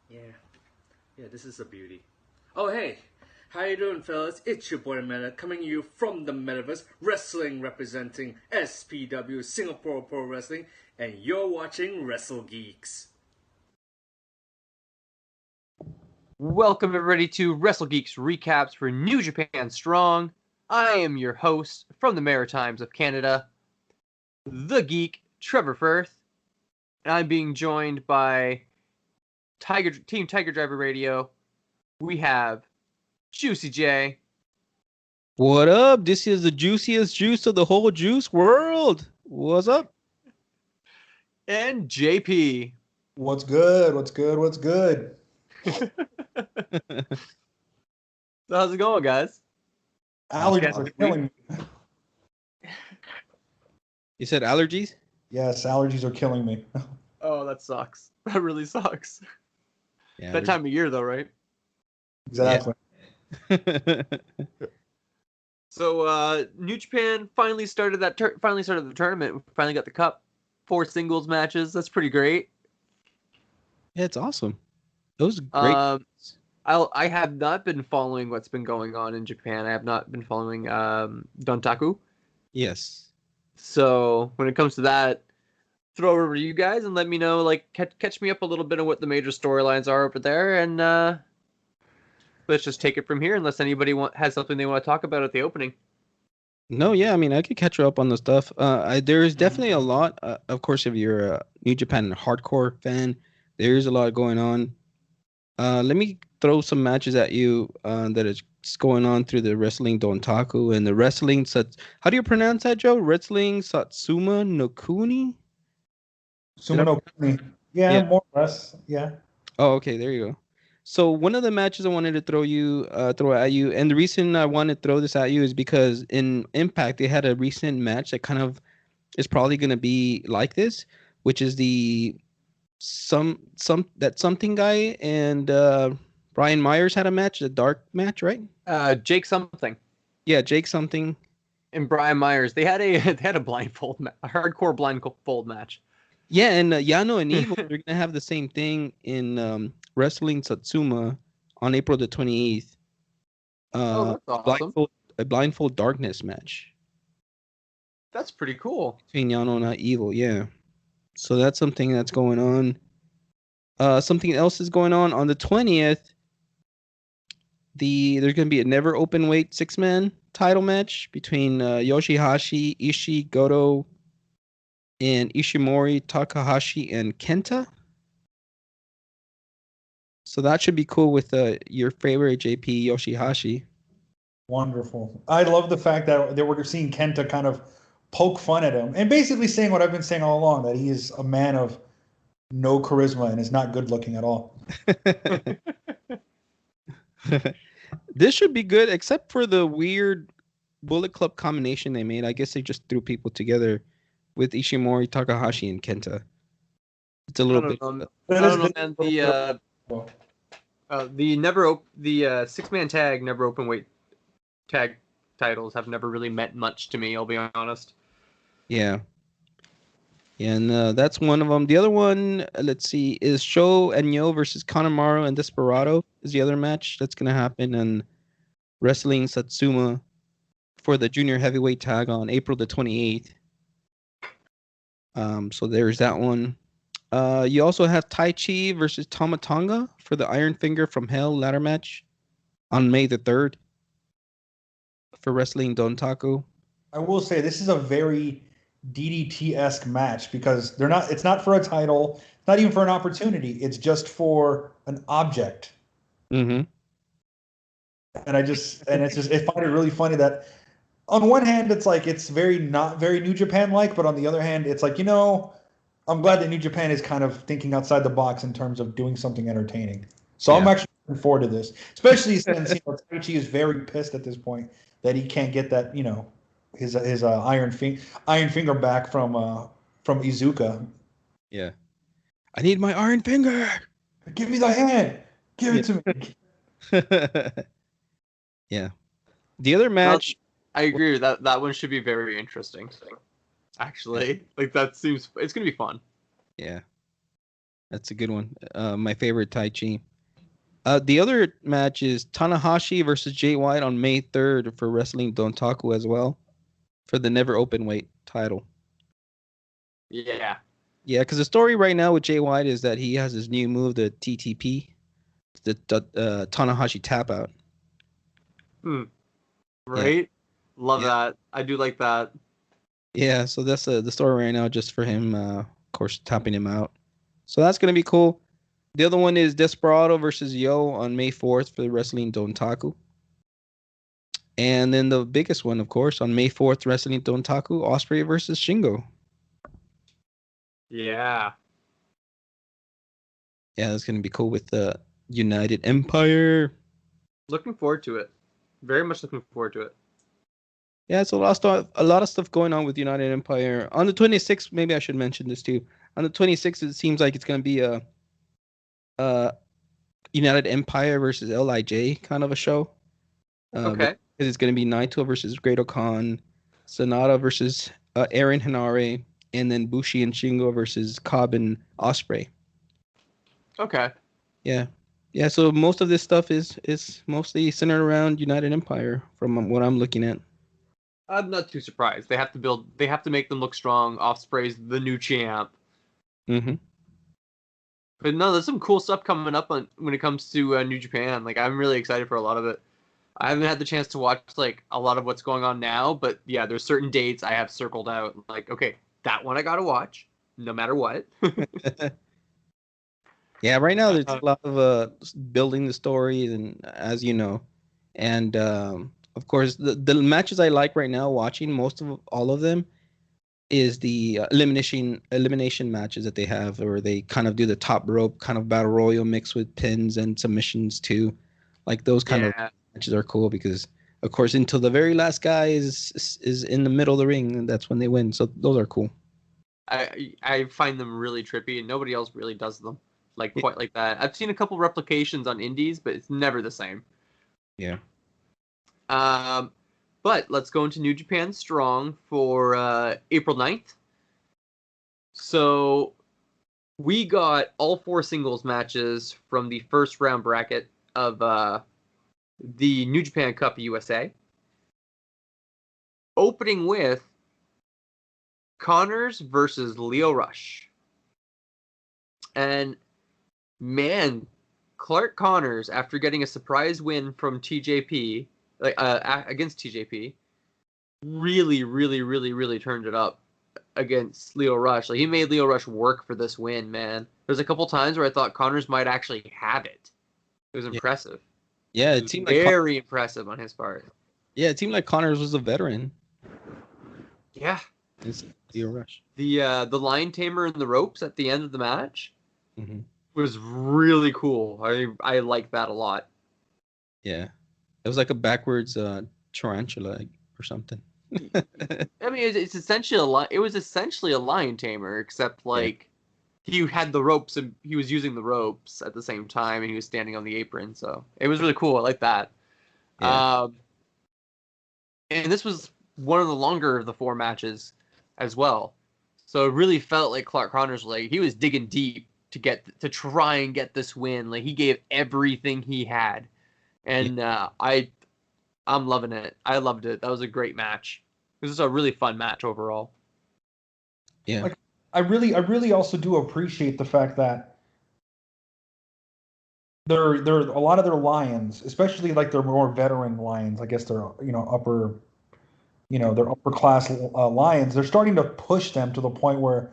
Yeah. Yeah, this is a beauty. Oh, hey. How you doing, fellas? It's your boy Meta, coming to you from the Metaverse, wrestling representing SPW, Singapore Pro Wrestling, and you're watching Wrestle Geeks. Welcome everybody to Wrestle Geeks recaps for New Japan Strong. I am your host from the Maritimes of Canada, the geek Trevor Firth, and I'm being joined by Team Tiger Driver Radio. We have Juicy J. What up? This is the juiciest juice of the whole juice world. What's up? And JP. What's good? What's good? What's good? So how's it going, guys? Allergies are killing me. You said allergies? Yes, allergies are killing me. Oh, that sucks. That really sucks. Yeah. That time of year, though, right? Exactly. So, New Japan finally started the tournament. We finally got the cup. 4 singles matches. That's pretty great. Yeah, it's awesome. It was great. I have not been following what's been going on in Japan. I have not been following Dontaku. Yes. So when it comes to that, throw it over to you guys and let me know, like, catch me up a little bit on what the major storylines are over there, and let's just take it from here. Unless anybody has something they want to talk about at the opening. No, yeah, I mean, I could catch you up on the stuff. There is definitely a lot. Of course, if you're a New Japan hardcore fan, there is a lot going on. Let me throw some matches at you that is going on through the Wrestling Dontaku and the Wrestling How do you pronounce that, Joe? Wrestling Satsuma no Kuni? Sumo no Kuni. Yeah, more or less. Yeah. Oh, okay, there you go. So one of the matches I wanted to throw at you, and the reason I want to throw this at you is because in Impact they had a recent match that kind of is probably going to be like this, which is the something guy and Brian Myers had a match, a dark match, right? Jake something. Yeah, Jake something. And Brian Myers. They had a a hardcore blindfold match. Yeah, and Yano and Evil, they're gonna have the same thing in Wrestling Satsuma on April the 28th. That's awesome. A blindfold darkness match. That's pretty cool. Between Yano and Evil, yeah. So that's something that's going on. Something else is going on the 20th. There's gonna be a never open weight 6-man title match between Yoshihashi, Ishii, Goto, and Ishimori, Takahashi, and Kenta. So that should be cool with your favorite JP Yoshihashi. Wonderful. I love the fact that we're seeing Kenta kind of poke fun at him and basically saying what I've been saying all along, that he is a man of no charisma and is not good looking at all. This should be good, except for the weird Bullet Club combination they made. I guess they just threw people together with Ishimori, Takahashi, and Kenta. It's a little bit. I don't know, man. The 6-man tag never open weight tag titles have never really meant much to me. I'll be honest. Yeah. And that's one of them. The other one, let's see, is Sho and Yo versus Kanemaru and Desperado is the other match that's going to happen in Wrestling Satsuma for the junior heavyweight tag on April the 28th. So there's that one. You also have Tai Chi versus Tama Tonga for the Iron Finger from Hell ladder match on May the 3rd for Wrestling Dontaku. I will say this is a very DDT-esque match because it's not for a title, not even for an opportunity. It's just for an object. Mm-hmm. And I find it really funny that on one hand, it's like it's not very New Japan-like, but on the other hand, it's like, I'm glad that New Japan is kind of thinking outside the box in terms of doing something entertaining. So yeah. I'm actually looking forward to this, especially since Taichi is very pissed at this point that he can't get that, his iron finger back from Iizuka. Yeah, I need my iron finger. Give me the hand. Give it to me. Yeah. The other match. I agree with that. That one should be very interesting. Actually, like it's gonna be fun. Yeah. That's a good one. My favorite Tai Chi. The other match is Tanahashi versus Jay White on May 3rd for Wrestling Dontaku as well, for the never open weight title. Yeah. Yeah, because the story right now with Jay White is that he has his new move, the TTP, the Tanahashi tap out. Right? Love Yeah. that. I do like that. Yeah, so that's the story right now, just for him, of course, tapping him out. So that's going to be cool. The other one is Desperado versus Yo on May 4th for the Wrestling Dontaku. And then the biggest one, of course, on May 4th, Wrestling Dontaku, Osprey versus Shingo. Yeah. Yeah, that's going to be cool with the United Empire. Looking forward to it. Very much looking forward to it. Yeah, it's a lot of stuff going on with United Empire. On the 26th, maybe I should mention this too. On the 26th, it seems like it's going to be a United Empire versus LIJ kind of a show. Okay. Because it's going to be Naito versus Great Khan, Sonata versus Aaron Hinare, and then Bushi and Shingo versus Cobb and Osprey. Okay. Yeah. Yeah, so most of this stuff is mostly centered around United Empire from what I'm looking at. I'm not too surprised. They have to make them look strong. Osprey's the new champ. Mm-hmm. But no, there's some cool stuff coming up when it comes to New Japan. Like, I'm really excited for a lot of it. I haven't had the chance to watch like a lot of what's going on now, but yeah, there's certain dates I have circled out. Like, okay, that one I gotta watch, no matter what. Yeah, right now there's a lot of building the story, and as you know, and of course the matches I like right now watching most of all of them is the elimination matches that they have, or they kind of do the top rope kind of battle royal mix with pins and submissions too. Like those kind of matches are cool because, of course, until the very last guy is in the middle of the ring, and that's when they win. So those are cool. I find them really trippy, and nobody else really does them quite like that. I've seen a couple replications on indies, but it's never the same. Yeah. But let's go into New Japan Strong for April 9th. So we got all 4 singles matches from the first round bracket of the New Japan Cup USA. Opening with Connors versus Lio Rush. And man, Clark Connors, after getting a surprise win from TJP, against TJP, really turned it up against Lio Rush. Like, he made Lio Rush work for this win, man. There's a couple times where I thought Connors might actually have it. It was impressive. Yeah, it seemed very impressive on his part. Yeah, it seemed like Connors was a veteran. Yeah. It's Lio Rush. The lion tamer in the ropes at the end of the match was really cool. I like that a lot. Yeah. It was like a backwards tarantula or something. I mean, it's essentially it was essentially a lion tamer, except he had the ropes and he was using the ropes at the same time, and he was standing on the apron. So it was really cool. I like that. Yeah. And this was one of the longer of the 4 matches as well. So it really felt like Clark Connors, he was digging deep to try and get this win. Like, he gave everything he had. And I'm loving it. I loved it. That was a great match. This is a really fun match overall. Yeah. I really also do appreciate the fact that they're a lot of their lions, especially their more veteran lions. I guess they're upper class lions. They're starting to push them to the point where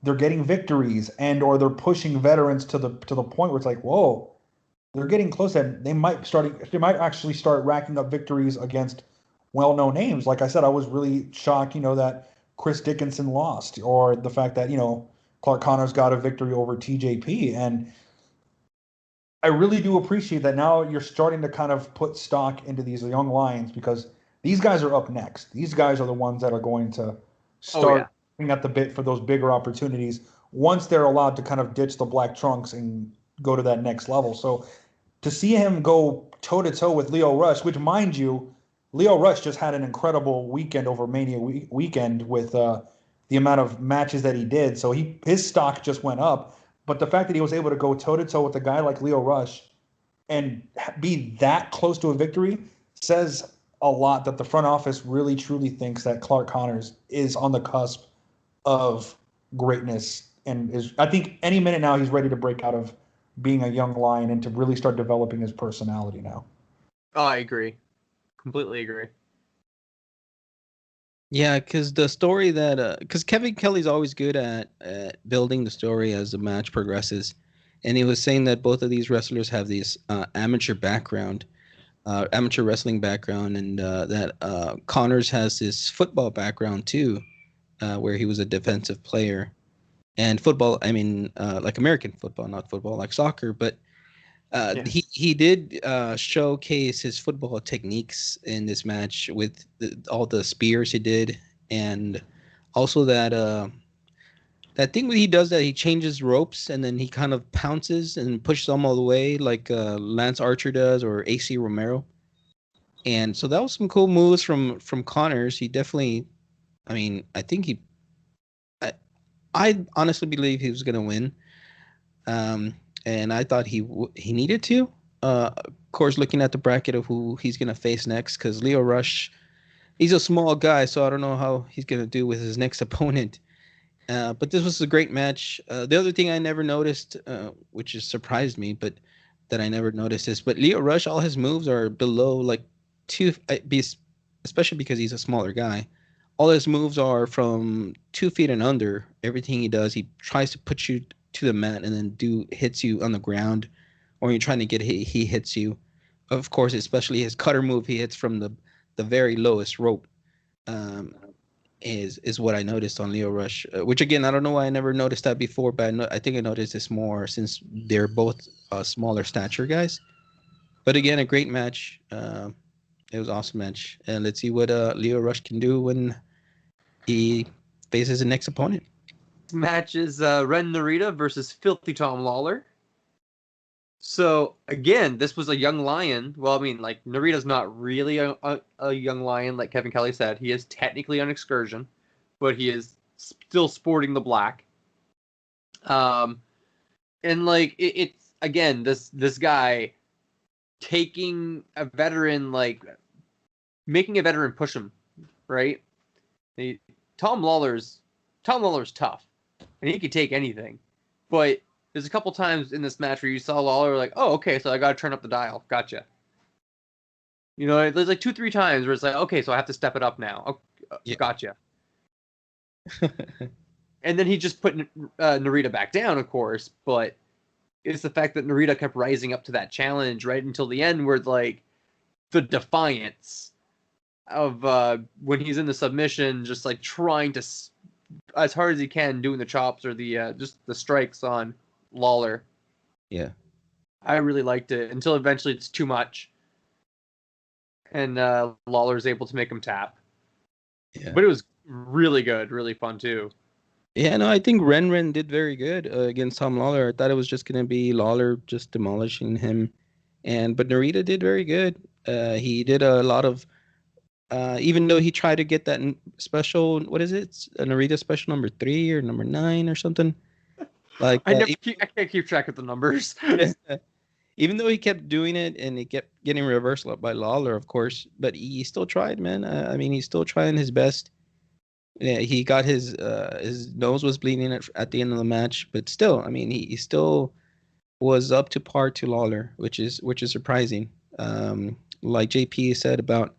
they're getting victories, or they're pushing veterans to the point where it's like, whoa, they're getting close, and they might actually start racking up victories against well-known names. Like I said, I was really shocked, that Chris Dickinson lost, or the fact that Clark Connors got a victory over TJP. And I really do appreciate that now you're starting to kind of put stock into these young lions, because these guys are up next. These guys are the ones that are going to start at the bit for those bigger opportunities once they're allowed to kind of ditch the black trunks and go to that next level. So to see him go toe-to-toe with Lio Rush, which, mind you, Lio Rush just had an incredible weekend over Mania weekend with the amount of matches that he did. So his stock just went up. But the fact that he was able to go toe-to-toe with a guy like Lio Rush and be that close to a victory says a lot that the front office really, truly thinks that Clark Connors is on the cusp of greatness. And I think any minute now he's ready to break out of being a young lion and to really start developing his personality now. Oh, I agree. Completely agree. Yeah, because the story that because Kevin Kelly's always good at building the story as the match progresses, and he was saying that both of these wrestlers have this amateur wrestling background, and that Connors has this football background too, where he was a defensive player, and football. I mean, like American football, not football like soccer, but. He did showcase his football techniques in this match with all the spears he did, and also that thing where he does that he changes ropes and then he kind of pounces and pushes them all the way like Lance Archer does or AC Romero, and so that was some cool moves from Connors. He definitely, I mean, I honestly believe he was gonna win. And I thought he needed to. Of course, looking at the bracket of who he's going to face next, because Lio Rush, he's a small guy, so I don't know how he's going to do with his next opponent. But this was a great match. The other thing I never noticed, which has surprised me, but that I never noticed is, but Lio Rush, all his moves are below like especially because he's a smaller guy. All his moves are from 2 feet and under. Everything he does, he tries to put you to the mat and then hits you on the ground, or you're trying to get hit, he hits you. Of course, especially his cutter move, he hits from the very lowest rope. Is what I noticed on Lio Rush, which again I don't know why I never noticed that before, but I think I noticed this more since they're both smaller stature guys. But again, a great match. It was an awesome match, and let's see what Lio Rush can do when he faces the next opponent. Match is Ren Narita versus Filthy Tom Lawler. So again, this was a young lion. Well, I mean, like Narita's not really a young lion, like Kevin Kelly said. He is technically on excursion, but he is still sporting the black. And like it's again this guy taking a veteran, like making a veteran push him, right? Tom Lawler's tough. And he could take anything. But there's a couple times in this match where you saw Lawler like, oh, okay, so I got to turn up the dial. Gotcha. You know, there's like 2-3 times where it's like, okay, so I have to step it up now. Oh, yeah. Gotcha. And then he just put Narita back down, of course. But it's the fact that Narita kept rising up to that challenge right until the end where, like, the defiance of when he's in the submission, just like trying to as hard as he can doing the chops or the just the strikes on Lawler. Yeah, I really liked it until eventually it's too much, and Lawler's able to make him tap. Yeah, but it was really good, really fun too. Yeah, no, I think Ren did very good against Tom Lawler. I thought it was just gonna be Lawler just demolishing him, but Narita did very good. He did a lot of. Even though he tried to get that special, what is it? It's a Narita special number 3 or number 9 or something. Like I can't keep track of the numbers. Even though he kept doing it and he kept getting reversed by Lawler, of course, but he still tried, man. I mean, he's still trying his best. Yeah, he got his nose was bleeding at the end of the match, but still, I mean, he still was up to par to Lawler, which is surprising. Like JP said about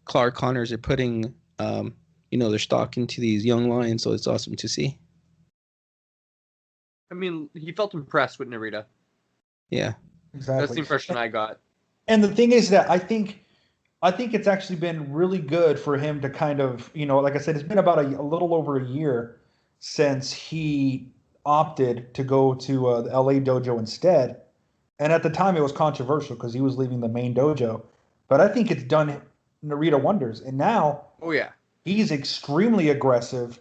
Clark Connors are putting, their stock into these young lions, so it's awesome to see. I mean, he felt impressed with Narita. Yeah, exactly. That's the impression I got. And the thing is that I think it's actually been really good for him to kind of, like I said, it's been about a little over a year since he opted to go to the LA dojo instead. And at the time, it was controversial because he was leaving the main dojo. But I think it's done Narita wonders, and now he's extremely aggressive,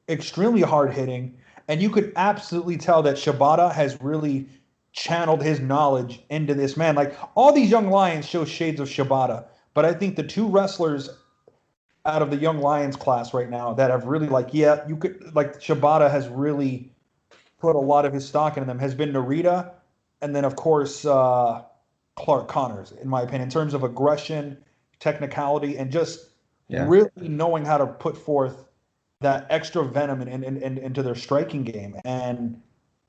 extremely hard hitting, and you could absolutely tell that Shibata has really channeled his knowledge into this man. Like all these young lions show shades of Shibata, but I think the 2 wrestlers out of the young lions class right now that have really you could Shibata has really put a lot of his stock into them has been Narita, and then of course Clark Connors, in my opinion, in terms of aggression, technicality, and just really knowing how to put forth that extra venom into their striking game. And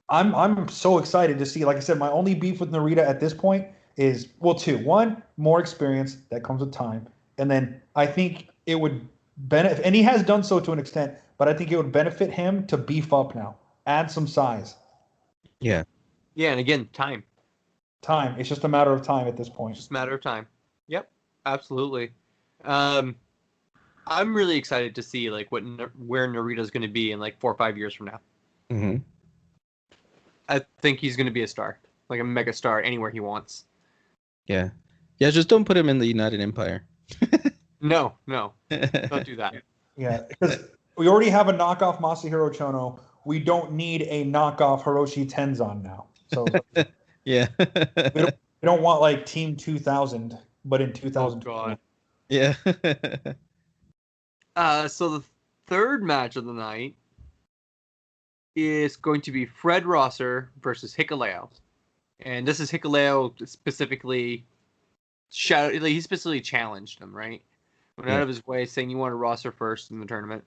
I'm so excited to see. Like I said, my only beef with Narita at this point is, well, two. One, more experience that comes with time, and then I think it would benefit, and he has done so to an extent, but I think it would benefit him to beef up now, add some size. Yeah, and again, time. It's just a matter of time at this point. Just a matter of time. Yep, absolutely. I'm really excited to see like where Narita's going to be in like 4 or 5 years from now. Mm-hmm. I think he's going to be a star, like a mega star anywhere he wants. Yeah. Just don't put him in the United Empire. No, don't do that. Yeah, because we already have a knockoff Masahiro Chono. We don't need a knockoff Hiroshi Tenzan now. So yeah, we don't want like Team 2000, but in 2000. Oh, God. Yeah. So the third match of the night is going to be Fred Rosser versus Hikuleo. And this is Hikuleo specifically he specifically challenged him, right? Went out of his way saying you wanted Rosser first in the tournament.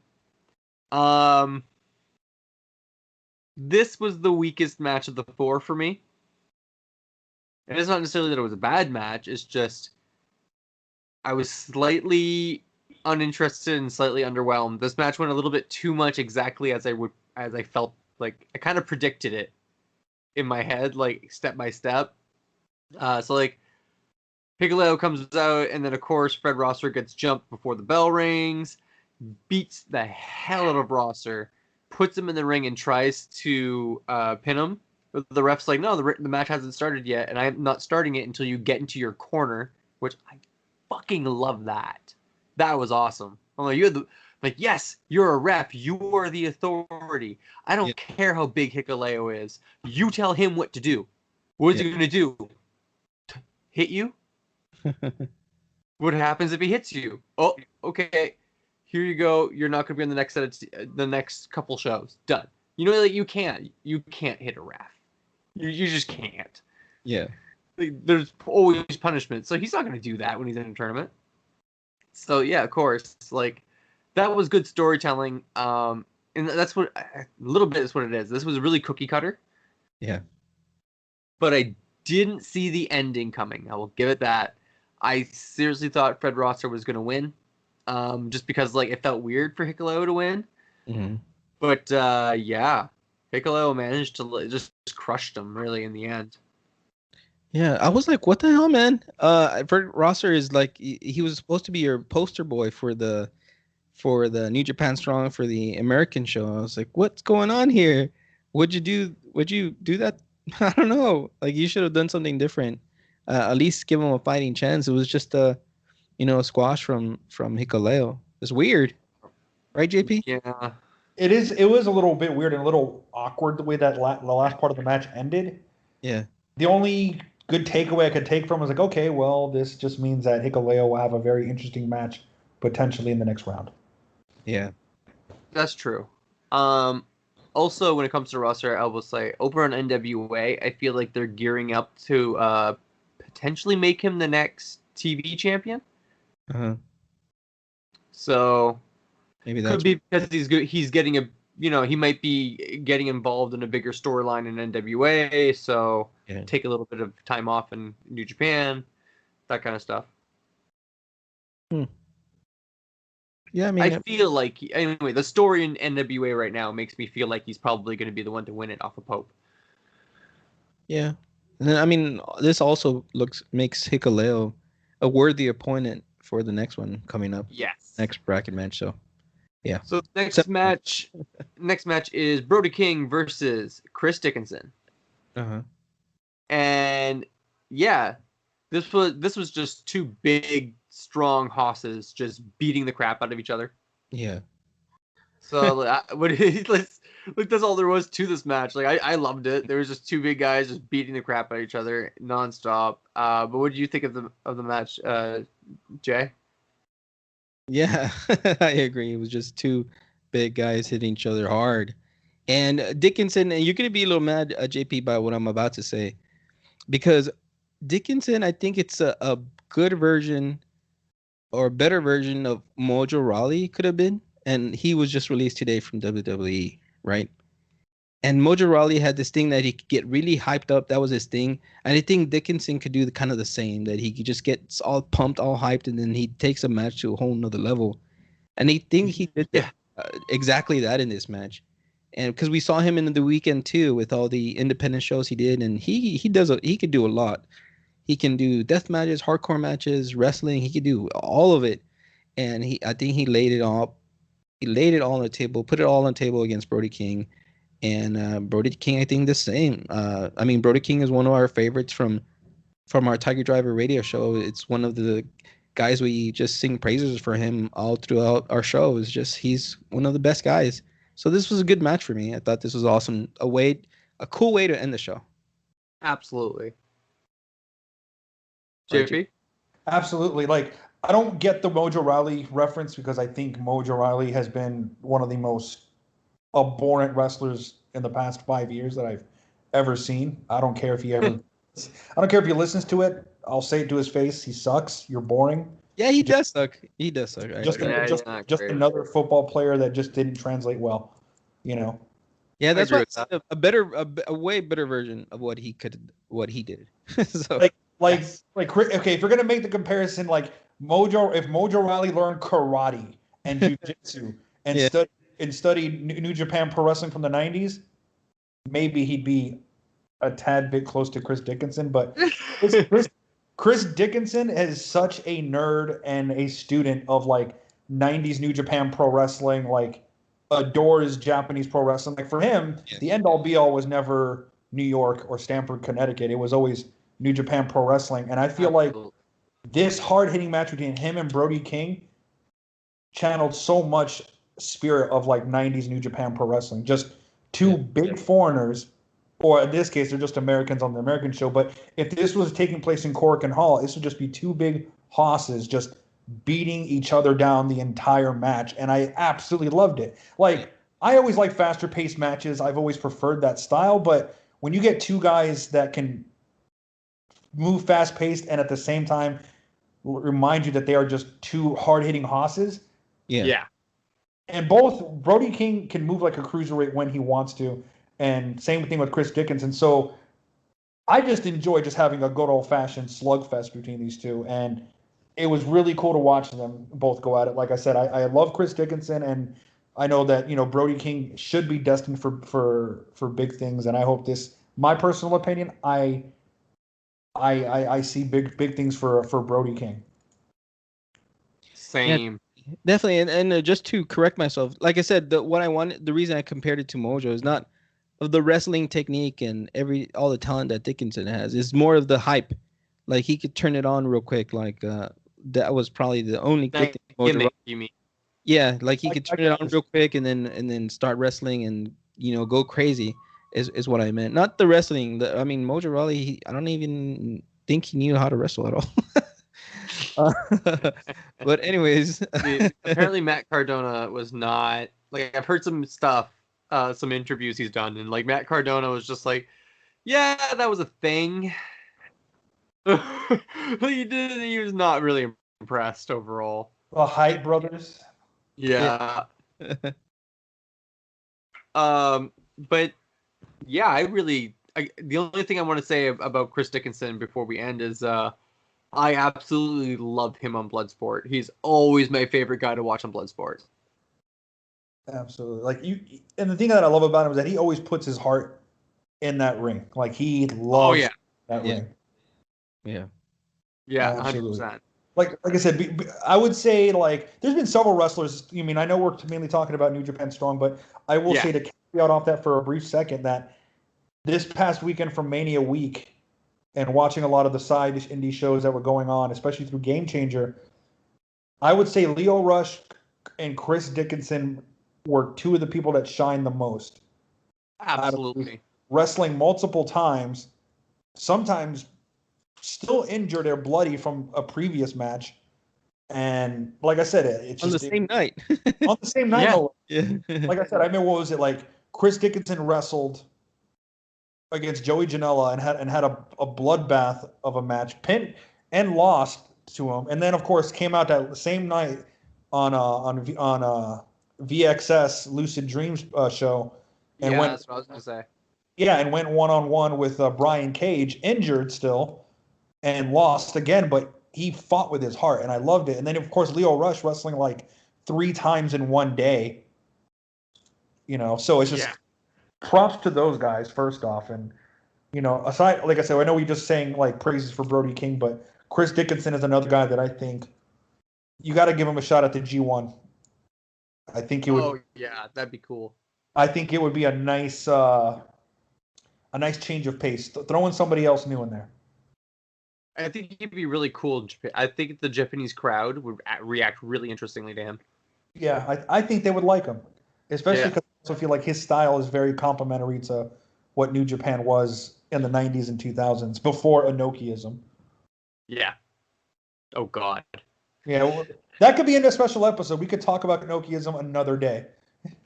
This was the weakest match of the 4 for me. And it's not necessarily that it was a bad match, it's just I was slightly uninterested and slightly underwhelmed. This match went a little bit too much exactly as I felt, like I kind of predicted it in my head, like step by step. So like Hikuleo comes out, and then of course Fred Rosser gets jumped before the bell rings, beats the hell out of Rosser, puts him in the ring and tries to pin him. But the ref's like, no, the match hasn't started yet, and I'm not starting it until you get into your corner, which I fucking love that. That was awesome. I'm like, yes, you're a ref. You are the authority. I don't care how big Hikuleo is. You tell him what to do. What is he going to do? Hit you? What happens if he hits you? Oh, okay. Here you go. You're not going to be on the next couple shows. Done. You know, like you can't hit a ref. You just can't. Yeah. Like, there's always punishment. So he's not going to do that when he's in a tournament. So yeah, of course, like that was good storytelling. And that's what a little bit is what it is. This was really cookie cutter. Yeah. But I didn't see the ending coming. I will give it that. I seriously thought Fred Rosser was going to win, just because like it felt weird for Hikuleo to win. Mm-hmm. But yeah, Hikuleo managed to just crushed him really in the end. Yeah, I was like, what the hell, man? Fred Rosser is like he was supposed to be your poster boy for the New Japan Strong for the American show. I was like, what's going on here? Would you do that? I don't know. Like you should have done something different. At least give him a fighting chance. It was just a squash from Hikuleo. It's weird, right, JP? Yeah, It is. It was a little bit weird and a little awkward the way that the last part of the match ended. Yeah. The only good takeaway I could take from was like, okay, well, this just means that Hikuleo will have a very interesting match potentially in the next round. Yeah. that's true. Also, when it comes to Rosser, I will say over on NWA, I feel like they're gearing up to potentially make him the next TV champion. Uh-huh. So Maybe that could be because he's good. He's getting he might be getting involved in a bigger storyline in NWA. So take a little bit of time off in New Japan, that kind of stuff. Yeah, I mean, I feel like anyway, the story in NWA right now makes me feel like he's probably going to be the one to win it off of Pope. Yeah, and then, I mean, this also makes Hikuleo a worthy opponent for the next one coming up. Yes. Next bracket match. So, yeah. So next match is Brody King versus Chris Dickinson. Uh-huh. And yeah, this was just two big, strong hosses just beating the crap out of each other. Yeah. So that's all there was to this match. Like I loved it. There was just two big guys just beating the crap out of each other nonstop. But what did you think of the match, Jay? Yeah, I agree. It was just two big guys hitting each other hard. And Dickinson, and you're gonna be a little mad, JP, by what I'm about to say, because Dickinson, I think it's a good version or a better version of Mojo Rawley could have been, and he was just released today from WWE, right? And Mojo Rawley had this thing that he could get really hyped up. That was his thing. And I think Dickinson could do kind of the same, that he could just get all pumped, all hyped, and then he takes a match to a whole nother level. And I think he did exactly that in this match. And because we saw him in the weekend too, with all the independent shows he did, and he could do a lot. He can do death matches, hardcore matches, wrestling. He could do all of it. And I think he laid it all. He laid it all on the table, put it all on the table against Brody King. And Brody King, I think the same. I mean, Brody King is one of our favorites from our Tiger Driver radio show. It's one of the guys we just sing praises for him all throughout our show. It's just he's one of the best guys. So this was a good match for me. I thought this was awesome. A cool way to end the show. Absolutely. JP? Absolutely. Like, I don't get the Mojo Rawley reference because I think Mojo Rawley has been one of the most abhorrent wrestlers in the past 5 years that I've ever seen. I don't care if he listens to it. I'll say it to his face. He sucks. You're boring. Yeah, he does suck. He does suck. Just another football player that just didn't translate well, you know. Yeah, that's why a way better version of what he did. So, okay, if you're gonna make the comparison, like if Mojo Rawley learned karate and jiu-jitsu and studied New Japan Pro Wrestling from the 90s, maybe he'd be a tad bit close to Chris Dickinson. But Chris Dickinson is such a nerd and a student of like 90s New Japan Pro Wrestling, like adores Japanese pro wrestling. Like for him, the end all be all was never New York or Stamford, Connecticut. It was always New Japan Pro Wrestling. And I feel like this hard-hitting match between him and Brody King channeled so much spirit of like 90s New Japan Pro Wrestling. Just two big foreigners, or in this case, they're just Americans on the American show. But if this was taking place in Korakuen Hall, this would just be two big hosses just beating each other down the entire match. And I absolutely loved it. Like, I always like faster paced matches. I've always preferred that style. But when you get two guys that can move fast paced and at the same time remind you that they are just two hard hitting hosses. Yeah. And both Brody King can move like a cruiserweight when he wants to. And same thing with Chris Dickinson. So I just enjoy just having a good old fashioned slugfest between these two. And it was really cool to watch them both go at it. Like I said, I love Chris Dickinson, and I know that, Brody King should be destined for big things. And I hope this, my personal opinion, I see big things for Brody King. Same. Yeah, definitely. And just to correct myself, like I said, the reason I compared it to Mojo is not of the wrestling technique and all the talent that Dickinson has. It's more of the hype. Like, he could turn it on real quick. Like, that was probably the only good thing. Mojo, you mean? Yeah, like he could turn it on real quick and then start wrestling and go crazy is what I meant. Not the wrestling. Mojo Rawley, I don't even think he knew how to wrestle at all. But anyways, apparently Matt Cardona was not, like, I've heard some stuff, some interviews he's done, and like Matt Cardona was just like, yeah, that was a thing. He was not really impressed overall. The Hype Brothers. Yeah. But yeah, the only thing I want to say about Chris Dickinson before we end is I absolutely love him on Bloodsport. He's always my favorite guy to watch on Bloodsport. Absolutely. Like, and the thing that I love about him is that he always puts his heart in that ring. Like, he loves that ring. Yeah. Yeah, absolutely. 100%. Like I said, I would say, like, there's been several wrestlers. I mean, I know we're mainly talking about New Japan Strong, but I will say, to caveat off that for a brief second, that this past weekend from Mania Week and watching a lot of the side indie shows that were going on, especially through Game Changer, I would say Leo Rush and Chris Dickinson were two of the people that shined the most. Absolutely. Wrestling multiple times, sometimes still injured or bloody from a previous match. And like I said, it's on just the same night. On the same night. Yeah. Like I said, I mean, what was it, like Chris Dickinson wrestled against Joey Janela and had a bloodbath of a match, pinned and lost to him, and then of course came out that same night on VXS Lucid Dreams show, and went, that's what I was gonna say. Yeah, and went 1-on-1 with Brian Cage, injured still, and lost again, but he fought with his heart, and I loved it. And then of course Lio Rush wrestling like 3 times in one day, so it's just props to those guys first off. And aside, like I said, I know we just saying like praises for Brody King, but Chris Dickinson is another guy that I think you got to give him a shot at the G1. I think it would. Oh yeah, that'd be cool. I think it would be a nice change of pace, throwing somebody else new in there. I think he'd be really cool in Japan. I think the Japanese crowd would react really interestingly to him. Yeah, I think they would like him, especially because I also feel like his style is very complimentary to what New Japan was in the 90s and 2000s before Enochiism. Yeah. Oh, God. Yeah, well, that could be in a special episode. We could talk about Enochiism another day.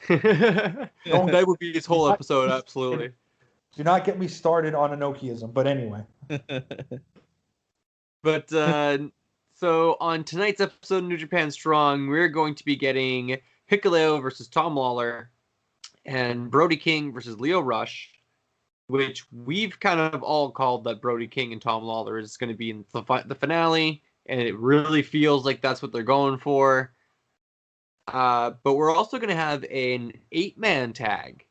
That would be his whole episode, absolutely. Do not get me started on Enochiism, but anyway. But, so on tonight's episode of New Japan Strong, we're going to be getting Hikaru versus Tom Lawler and Brody King versus Lio Rush, which we've kind of all called that Brody King and Tom Lawler is going to be in the finale, and it really feels like that's what they're going for. But we're also going to have an 8-man tag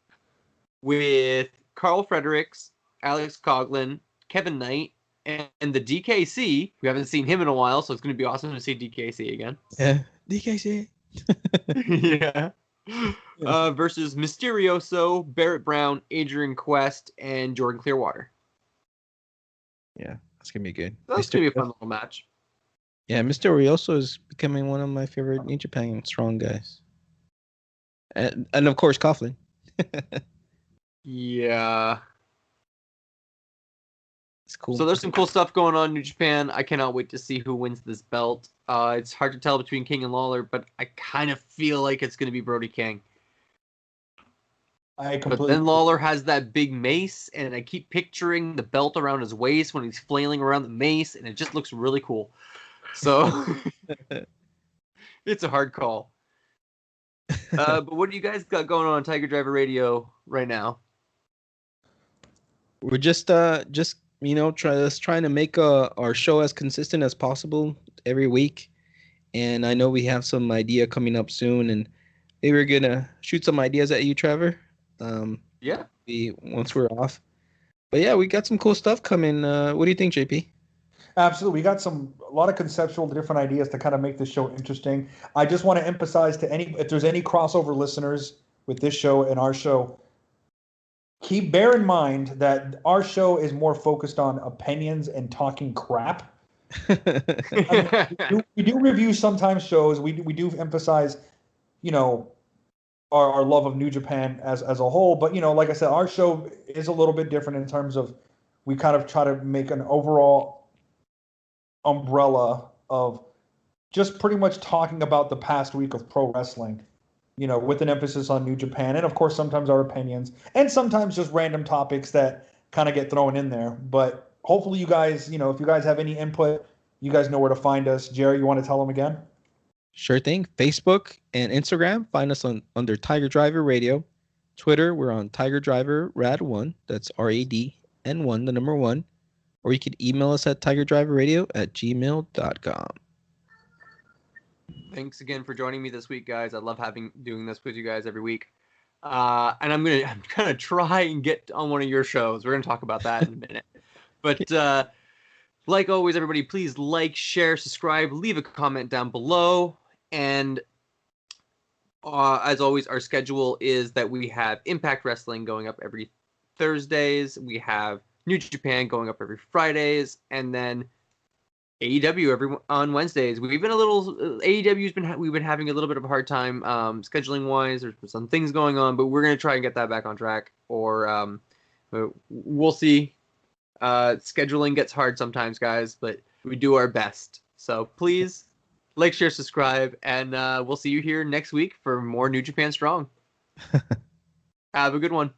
with Carl Fredericks, Alex Coughlin, Kevin Knight, and the DKC. We haven't seen him in a while, so it's going to be awesome to see DKC again. Yeah, DKC. Yeah. Versus Mysterioso, Barrett Brown, Adrian Quest, and Jordan Clearwater. Yeah, that's going to be good. That's going to be a fun little match. Yeah, Mysterioso is becoming one of my favorite New Japan Strong guys. And of course, Coughlin. Yeah. It's cool. So there's some cool stuff going on in New Japan. I cannot wait to see who wins this belt. It's hard to tell between King and Lawler, but I kind of feel like it's going to be Brody King. But then Lawler has that big mace, and I keep picturing the belt around his waist when he's flailing around the mace, and it just looks really cool. So it's a hard call. But what do you guys got going on Tiger Driver Radio right now? We're just trying to make our show as consistent as possible every week. And I know we have some idea coming up soon, and maybe we're gonna shoot some ideas at you, Trevor. Once we're off. But yeah, we got some cool stuff coming. What do you think, JP? Absolutely. We got a lot of conceptual different ideas to kind of make this show interesting. I just want to emphasize to if there's any crossover listeners with this show and our show, bear in mind that our show is more focused on opinions and talking crap. We do review sometimes shows. We do emphasize, our love of New Japan as a whole. But, like I said, our show is a little bit different in terms of we kind of try to make an overall umbrella of just pretty much talking about the past week of pro wrestling, with an emphasis on New Japan. And, of course, sometimes our opinions and sometimes just random topics that kind of get thrown in there. But hopefully you guys, if you guys have any input, you guys know where to find us. Jerry, you want to tell them again? Sure thing. Facebook and Instagram, find us under Tiger Driver Radio. Twitter, we're on Tiger Driver Rad1. That's RADN1, the number 1. Or you could email us at tigerdriverradio@gmail.com. Thanks again for joining me this week, guys. I love doing this with you guys every week. And I'm gonna try and get on one of your shows. We're gonna talk about that in a minute. But like always, everybody, please like, share, subscribe, leave a comment down below. And as always, our schedule is that we have Impact Wrestling going up every Thursdays. We have New Japan going up every Fridays, and then AEW on Wednesdays. We've been we've been having a little bit of a hard time scheduling wise. There's some things going on, but we're gonna try and get that back on track. Or we'll see. Scheduling gets hard sometimes, guys, but we do our best. So please like, share, subscribe, and we'll see you here next week for more New Japan Strong. Have a good one.